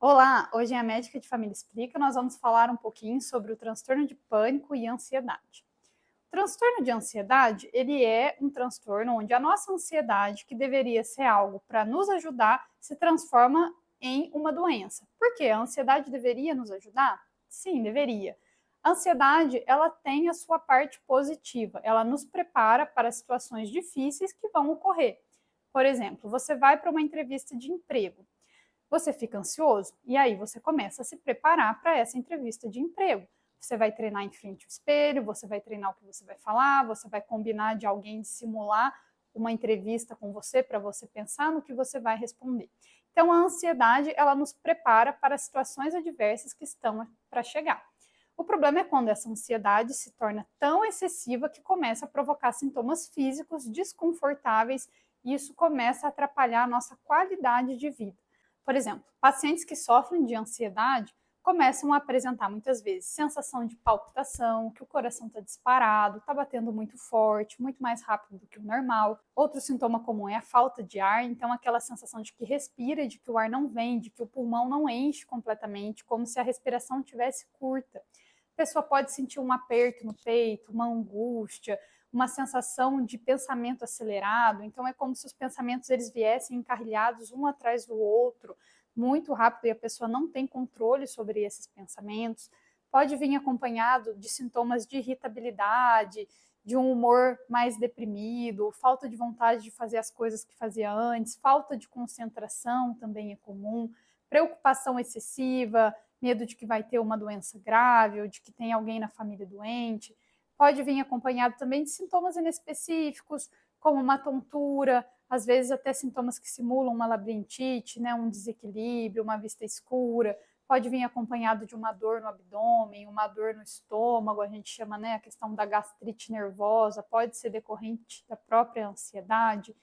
Olá, hoje em A Médica de Família Explica, nós vamos falar um pouquinho sobre o transtorno de pânico e ansiedade. O transtorno de ansiedade, ele é um transtorno onde a nossa ansiedade, que deveria ser algo para nos ajudar, se transforma em uma doença. Por quê? A ansiedade deveria nos ajudar? Sim, deveria. A ansiedade, ela tem a sua parte positiva, ela nos prepara para situações difíceis que vão ocorrer. Por exemplo, você vai para uma entrevista de emprego. Você fica ansioso e aí você começa a se preparar para essa entrevista de emprego. Você vai treinar em frente ao espelho, você vai treinar o que você vai falar, você vai combinar de alguém de simular uma entrevista com você para você pensar no que você vai responder. Então a ansiedade, ela nos prepara para situações adversas que estão para chegar. O problema é quando essa ansiedade se torna tão excessiva que começa a provocar sintomas físicos desconfortáveis e isso começa a atrapalhar a nossa qualidade de vida. Por exemplo, pacientes que sofrem de ansiedade começam a apresentar muitas vezes sensação de palpitação, que o coração está disparado, está batendo muito forte, muito mais rápido do que o normal. Outro sintoma comum é a falta de ar, então aquela sensação de que respira, de que o ar não vem, de que o pulmão não enche completamente, como se a respiração tivesse curta. A pessoa pode sentir um aperto no peito, uma angústia, uma sensação de pensamento acelerado, então é como se os pensamentos eles viessem encarrilhados um atrás do outro, muito rápido e a pessoa não tem controle sobre esses pensamentos. Pode vir acompanhado de sintomas de irritabilidade, de um humor mais deprimido, falta de vontade de fazer as coisas que fazia antes, falta de concentração também é comum, preocupação excessiva, medo de que vai ter uma doença grave ou de que tem alguém na família doente. Pode vir acompanhado também de sintomas inespecíficos, como uma tontura, às vezes até sintomas que simulam uma labirintite, né, um desequilíbrio, uma vista escura. Pode vir acompanhado de uma dor no abdômen, uma dor no estômago, a gente chama, né, a questão da gastrite nervosa, pode ser decorrente da própria ansiedade.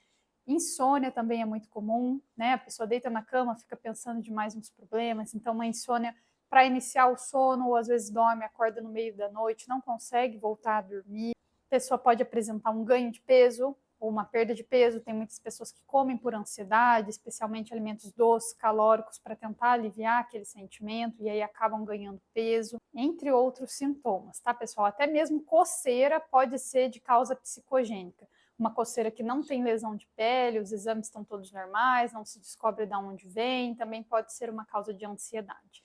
Insônia também é muito comum, né? A pessoa deita na cama, fica pensando demais nos problemas, então uma insônia para iniciar o sono, ou às vezes dorme, acorda no meio da noite, não consegue voltar a dormir. A pessoa pode apresentar um ganho de peso ou uma perda de peso. Tem muitas pessoas que comem por ansiedade, especialmente alimentos doces, calóricos, para tentar aliviar aquele sentimento e aí acabam ganhando peso, entre outros sintomas, tá, pessoal? Até mesmo coceira pode ser de causa psicogênica. Uma coceira que não tem lesão de pele, os exames estão todos normais, não se descobre de onde vem, também pode ser uma causa de ansiedade.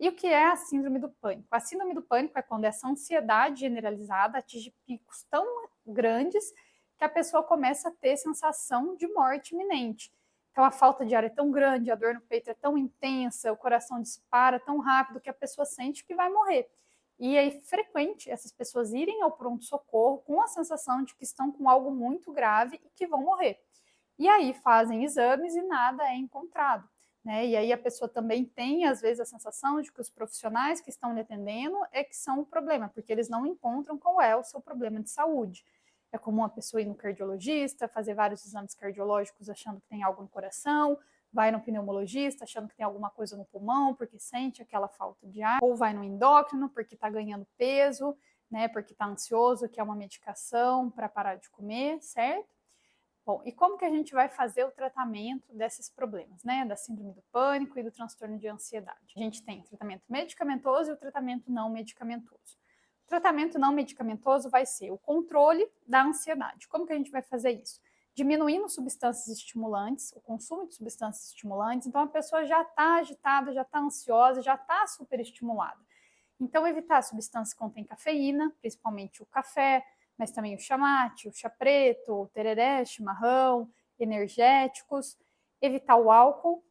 E o que é a síndrome do pânico? A síndrome do pânico é quando essa ansiedade generalizada atinge picos tão grandes que a pessoa começa a ter sensação de morte iminente. Então a falta de ar é tão grande, a dor no peito é tão intensa, o coração dispara tão rápido que a pessoa sente que vai morrer. E é frequente essas pessoas irem ao pronto-socorro com a sensação de que estão com algo muito grave e que vão morrer. E aí fazem exames e nada é encontrado. Né? E aí a pessoa também tem, às vezes, a sensação de que os profissionais que estão lhe atendendo é que são o problema, porque eles não encontram qual é o seu problema de saúde. É comum a pessoa ir no cardiologista, fazer vários exames cardiológicos achando que tem algo no coração, vai no pneumologista achando que tem alguma coisa no pulmão, porque sente aquela falta de ar, ou vai no endócrino porque está ganhando peso, né, porque está ansioso, que é uma medicação para parar de comer, certo? Bom, e como que a gente vai fazer o tratamento desses problemas, né? Da síndrome do pânico e do transtorno de ansiedade? A gente tem o tratamento medicamentoso e o tratamento não medicamentoso. O tratamento não medicamentoso vai ser o controle da ansiedade. Como que a gente vai fazer isso? Diminuindo substâncias estimulantes, o consumo de substâncias estimulantes. Então a pessoa já está agitada, já está ansiosa, já está superestimulada. Então evitar substâncias que contêm cafeína, principalmente o café, mas também o chamate, o chá preto, o tereré, chimarrão, energéticos. Evitar o álcool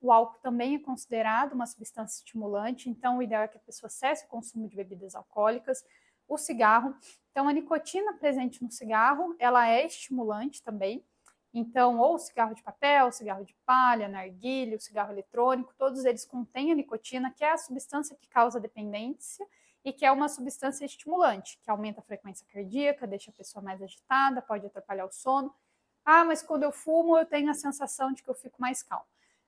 também é considerado uma substância estimulante, então o ideal é que a pessoa cesse o consumo de bebidas alcoólicas. O cigarro, então a nicotina presente no cigarro, ela é estimulante também, então ou o cigarro de papel, o cigarro de palha, narguilé, o cigarro eletrônico, todos eles contêm a nicotina, que é a substância que causa dependência e que é uma substância estimulante, que aumenta a frequência cardíaca, deixa a pessoa mais agitada, pode atrapalhar o sono. Ah, mas quando eu fumo, eu tenho a sensação de que eu fico mais calma.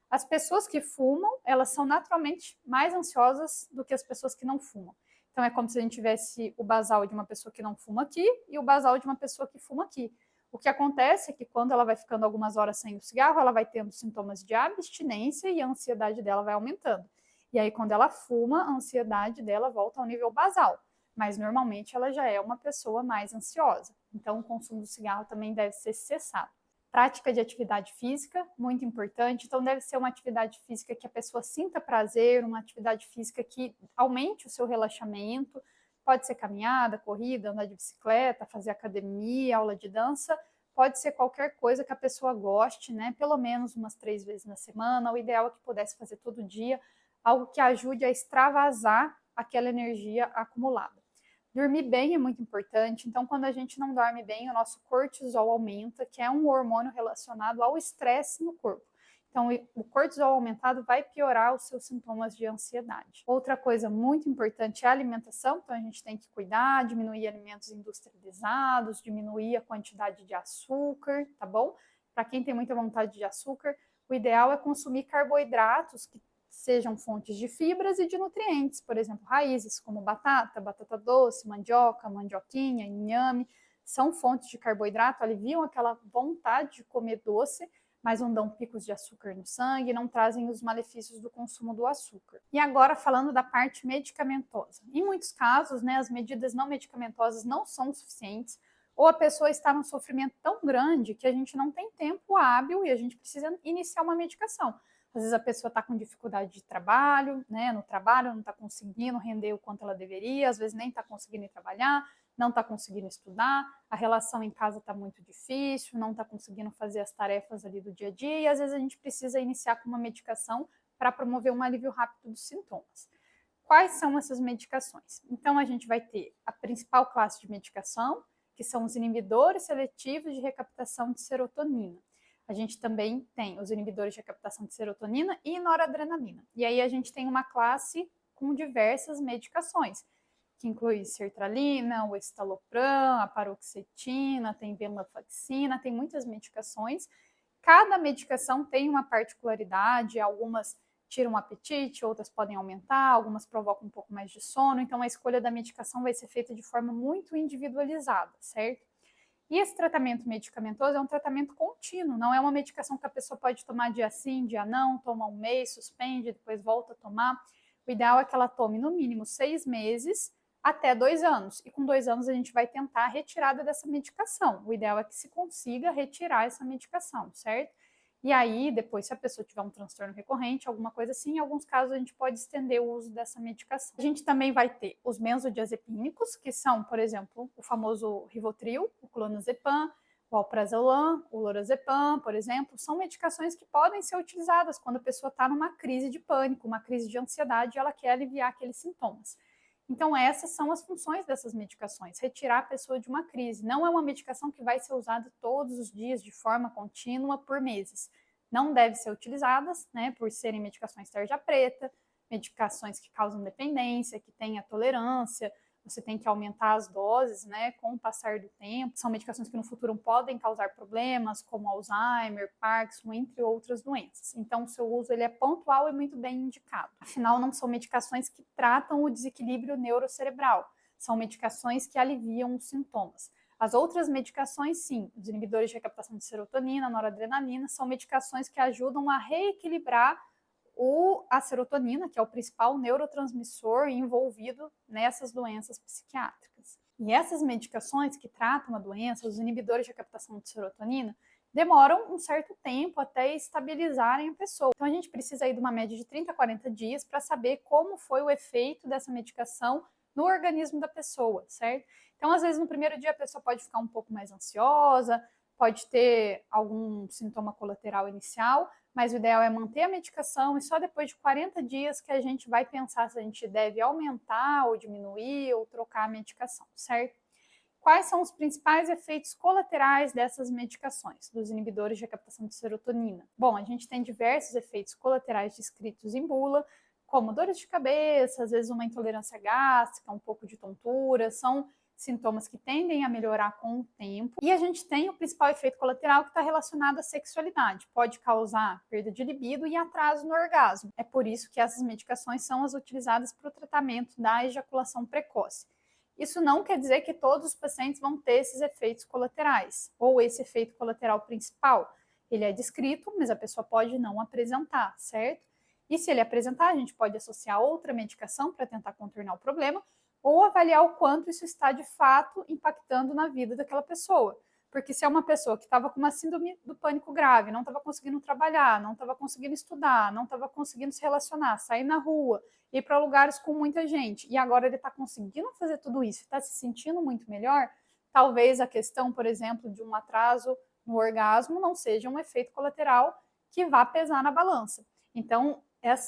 As pessoas que fumam, elas são naturalmente mais ansiosas do que as pessoas que não fumam. Então é como se a gente tivesse o basal de uma pessoa que não fuma aqui e o basal de uma pessoa que fuma aqui. O que acontece é que quando ela vai ficando algumas horas sem o cigarro, ela vai tendo sintomas de abstinência e a ansiedade dela vai aumentando. E aí, quando ela fuma, a ansiedade dela volta ao nível basal. Mas normalmente ela já é uma pessoa mais ansiosa. Então, o consumo do cigarro também deve ser cessado. Prática de atividade física, muito importante. Então, deve ser uma atividade física que a pessoa sinta prazer, uma atividade física que aumente o seu relaxamento. Pode ser caminhada, corrida, andar de bicicleta, fazer academia, aula de dança. Pode ser qualquer coisa que a pessoa goste, né? Pelo menos umas 3 vezes na semana. O ideal é que pudesse fazer todo dia, algo que ajude a extravasar aquela energia acumulada. Dormir bem é muito importante, então quando a gente não dorme bem, o nosso cortisol aumenta, que é um hormônio relacionado ao estresse no corpo. Então, o cortisol aumentado vai piorar os seus sintomas de ansiedade. Outra coisa muito importante é a alimentação, então a gente tem que cuidar, diminuir alimentos industrializados, diminuir a quantidade de açúcar, tá bom? Para quem tem muita vontade de açúcar, o ideal é consumir carboidratos que sejam fontes de fibras e de nutrientes, por exemplo, raízes como batata, batata doce, mandioca, mandioquinha, inhame, são fontes de carboidrato, aliviam aquela vontade de comer doce, mas não dão picos de açúcar no sangue, não trazem os malefícios do consumo do açúcar. E agora falando da parte medicamentosa. Em muitos casos, né, as medidas não medicamentosas não são suficientes, ou a pessoa está num sofrimento tão grande que a gente não tem tempo hábil e a gente precisa iniciar uma medicação. Às vezes a pessoa está com dificuldade de trabalho, né? No trabalho não está conseguindo render o quanto ela deveria, às vezes nem está conseguindo ir trabalhar, não está conseguindo estudar, a relação em casa está muito difícil, não está conseguindo fazer as tarefas ali do dia a dia, e às vezes a gente precisa iniciar com uma medicação para promover um alívio rápido dos sintomas. Quais são essas medicações? Então a gente vai ter a principal classe de medicação, que são os inibidores seletivos de recaptação de serotonina. A gente também tem os inibidores de recaptação de serotonina e noradrenalina. E aí a gente tem uma classe com diversas medicações, que inclui sertralina, o estalopram, a paroxetina, tem venlafaxina, tem muitas medicações. Cada medicação tem uma particularidade, algumas tiram o apetite, outras podem aumentar, algumas provocam um pouco mais de sono, então a escolha da medicação vai ser feita de forma muito individualizada, certo? E esse tratamento medicamentoso é um tratamento contínuo, não é uma medicação que a pessoa pode tomar dia sim, dia não, toma um mês, suspende, depois volta a tomar. O ideal é que ela tome no mínimo 6 meses até 2 anos. E com 2 anos a gente vai tentar a retirada dessa medicação. O ideal é que se consiga retirar essa medicação, certo? E aí, depois, se a pessoa tiver um transtorno recorrente, alguma coisa assim, em alguns casos a gente pode estender o uso dessa medicação. A gente também vai ter os benzodiazepínicos, que são, por exemplo, o famoso Rivotril, o clonazepam, o alprazolam, o lorazepam, por exemplo, são medicações que podem ser utilizadas quando a pessoa está numa crise de pânico, uma crise de ansiedade e ela quer aliviar aqueles sintomas. Então, essas são as funções dessas medicações, retirar a pessoa de uma crise. Não é uma medicação que vai ser usada todos os dias de forma contínua por meses. Não deve ser utilizadas, né, por serem medicações tarja preta, medicações que causam dependência, que têm a tolerância, você tem que aumentar as doses, né, com o passar do tempo. São medicações que no futuro podem causar problemas, como Alzheimer, Parkinson, entre outras doenças. Então, o seu uso ele é pontual e muito bem indicado. Afinal, não são medicações que tratam o desequilíbrio neurocerebral, são medicações que aliviam os sintomas. As outras medicações, sim, os inibidores de recaptação de serotonina, noradrenalina, são medicações que ajudam a reequilibrar a serotonina, que é o principal neurotransmissor envolvido nessas doenças psiquiátricas. E essas medicações que tratam a doença, os inibidores de captação de serotonina, demoram um certo tempo até estabilizarem a pessoa. Então a gente precisa aí de uma média de 30 a 40 dias para saber como foi o efeito dessa medicação no organismo da pessoa, certo? Então, às vezes, no primeiro dia a pessoa pode ficar um pouco mais ansiosa, pode ter algum sintoma colateral inicial, mas o ideal é manter a medicação e só depois de 40 dias que a gente vai pensar se a gente deve aumentar ou diminuir ou trocar a medicação, certo? Quais são os principais efeitos colaterais dessas medicações, dos inibidores de recaptação de serotonina? Bom, a gente tem diversos efeitos colaterais descritos em bula, como dores de cabeça, às vezes uma intolerância gástrica, um pouco de tontura, são sintomas que tendem a melhorar com o tempo. E a gente tem o principal efeito colateral que está relacionado à sexualidade. Pode causar perda de libido e atraso no orgasmo. É por isso que essas medicações são as utilizadas para o tratamento da ejaculação precoce. Isso não quer dizer que todos os pacientes vão ter esses efeitos colaterais, ou esse efeito colateral principal. Ele é descrito, mas a pessoa pode não apresentar, certo? E se ele apresentar, a gente pode associar outra medicação para tentar contornar o problema, ou avaliar o quanto isso está de fato impactando na vida daquela pessoa. Porque se é uma pessoa que estava com uma síndrome do pânico grave, não estava conseguindo trabalhar, não estava conseguindo estudar, não estava conseguindo se relacionar, sair na rua, ir para lugares com muita gente, e agora ele está conseguindo fazer tudo isso, está se sentindo muito melhor, talvez a questão, por exemplo, de um atraso no orgasmo não seja um efeito colateral que vá pesar na balança. Então,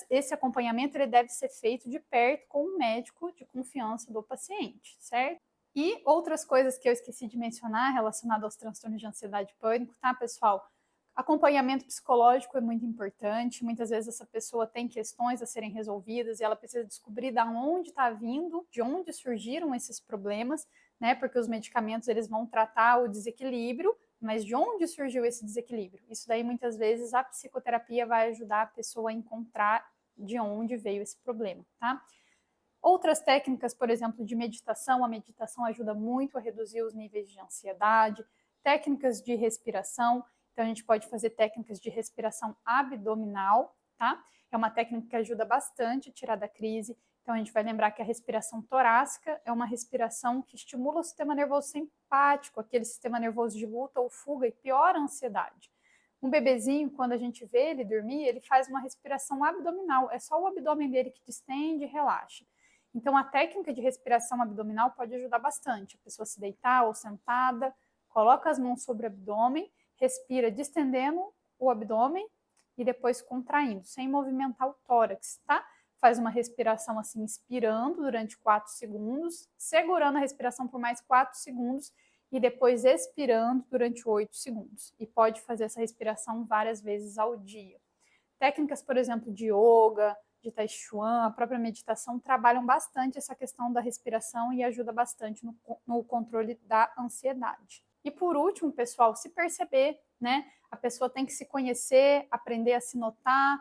esse acompanhamento ele deve ser feito de perto com um médico de confiança do paciente, certo? E outras coisas que eu esqueci de mencionar relacionadas aos transtornos de ansiedade e pânico, tá, pessoal? Acompanhamento psicológico é muito importante. Muitas vezes essa pessoa tem questões a serem resolvidas e ela precisa descobrir de onde está vindo, de onde surgiram esses problemas, né? Porque os medicamentos eles vão tratar o desequilíbrio, mas de onde surgiu esse desequilíbrio? Isso daí muitas vezes a psicoterapia vai ajudar a pessoa a encontrar de onde veio esse problema, tá? Outras técnicas, por exemplo, de meditação, a meditação ajuda muito a reduzir os níveis de ansiedade, técnicas de respiração, então a gente pode fazer técnicas de respiração abdominal, tá? É uma técnica que ajuda bastante a tirar da crise, então a gente vai lembrar que a respiração torácica é uma respiração que estimula o sistema nervoso simpático, aquele sistema nervoso de luta ou fuga e piora a ansiedade. Um bebezinho, quando a gente vê ele dormir, ele faz uma respiração abdominal, é só o abdômen dele que distende e relaxa. Então, a técnica de respiração abdominal pode ajudar bastante. A pessoa se deitar ou sentada, coloca as mãos sobre o abdômen, respira distendendo o abdômen e depois contraindo, sem movimentar o tórax, tá? Faz uma respiração assim, inspirando durante 4 segundos, segurando a respiração por mais 4 segundos e depois expirando durante 8 segundos. E pode fazer essa respiração várias vezes ao dia. Técnicas, por exemplo, de yoga, de Tai Chuan, a própria meditação, trabalham bastante essa questão da respiração e ajuda bastante no controle da ansiedade. E por último, pessoal, se perceber, né? A pessoa tem que se conhecer, aprender a se notar.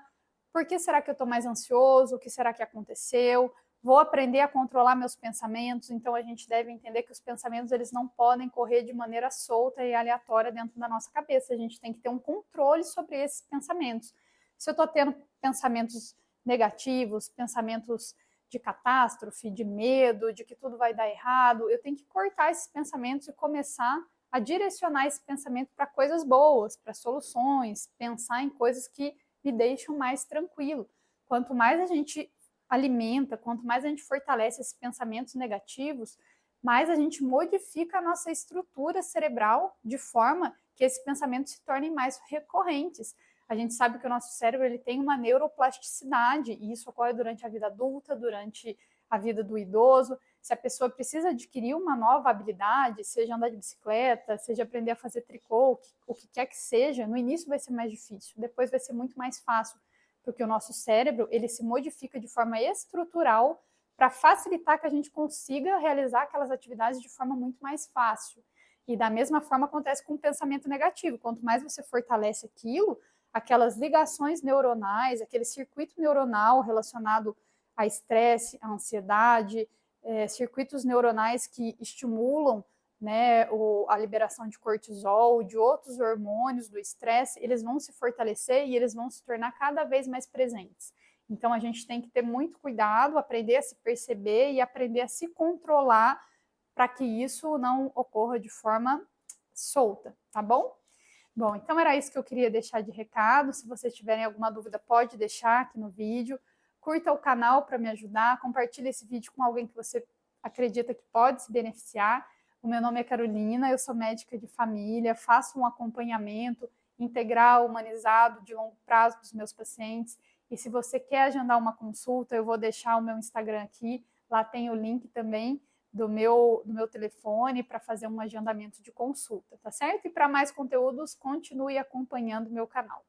Por que será que eu estou mais ansioso? O que será que aconteceu? Vou aprender a controlar meus pensamentos, então a gente deve entender que os pensamentos eles não podem correr de maneira solta e aleatória dentro da nossa cabeça. A gente tem que ter um controle sobre esses pensamentos. Se eu estou tendo pensamentos negativos, pensamentos de catástrofe, de medo, de que tudo vai dar errado, eu tenho que cortar esses pensamentos e começar a direcionar esse pensamento para coisas boas, para soluções, pensar em coisas que me deixam mais tranquilo. Quanto mais a gente alimenta, quanto mais a gente fortalece esses pensamentos negativos, mais a gente modifica a nossa estrutura cerebral de forma que esses pensamentos se tornem mais recorrentes. A gente sabe que o nosso cérebro ele tem uma neuroplasticidade e isso ocorre durante a vida adulta, durante a vida do idoso. Se a pessoa precisa adquirir uma nova habilidade, seja andar de bicicleta, seja aprender a fazer tricô, o que quer que seja, no início vai ser mais difícil, depois vai ser muito mais fácil, porque o nosso cérebro ele se modifica de forma estrutural para facilitar que a gente consiga realizar aquelas atividades de forma muito mais fácil. E da mesma forma acontece com o pensamento negativo. Quanto mais você fortalece aquilo, aquelas ligações neuronais, aquele circuito neuronal relacionado a estresse, a ansiedade, circuitos neuronais que estimulam, né, a liberação de cortisol, de outros hormônios do estresse, eles vão se fortalecer e eles vão se tornar cada vez mais presentes. Então a gente tem que ter muito cuidado, aprender a se perceber e aprender a se controlar para que isso não ocorra de forma solta, tá bom? Bom, então era isso que eu queria deixar de recado. Se vocês tiverem alguma dúvida, pode deixar aqui no vídeo. Curta o canal para me ajudar, compartilhe esse vídeo com alguém que você acredita que pode se beneficiar. O meu nome é Carolina, eu sou médica de família, faço um acompanhamento integral, humanizado, de longo prazo dos meus pacientes. E se você quer agendar uma consulta, eu vou deixar o meu Instagram aqui, lá tem o link também do meu telefone para fazer um agendamento de consulta, tá certo? E para mais conteúdos, continue acompanhando o meu canal.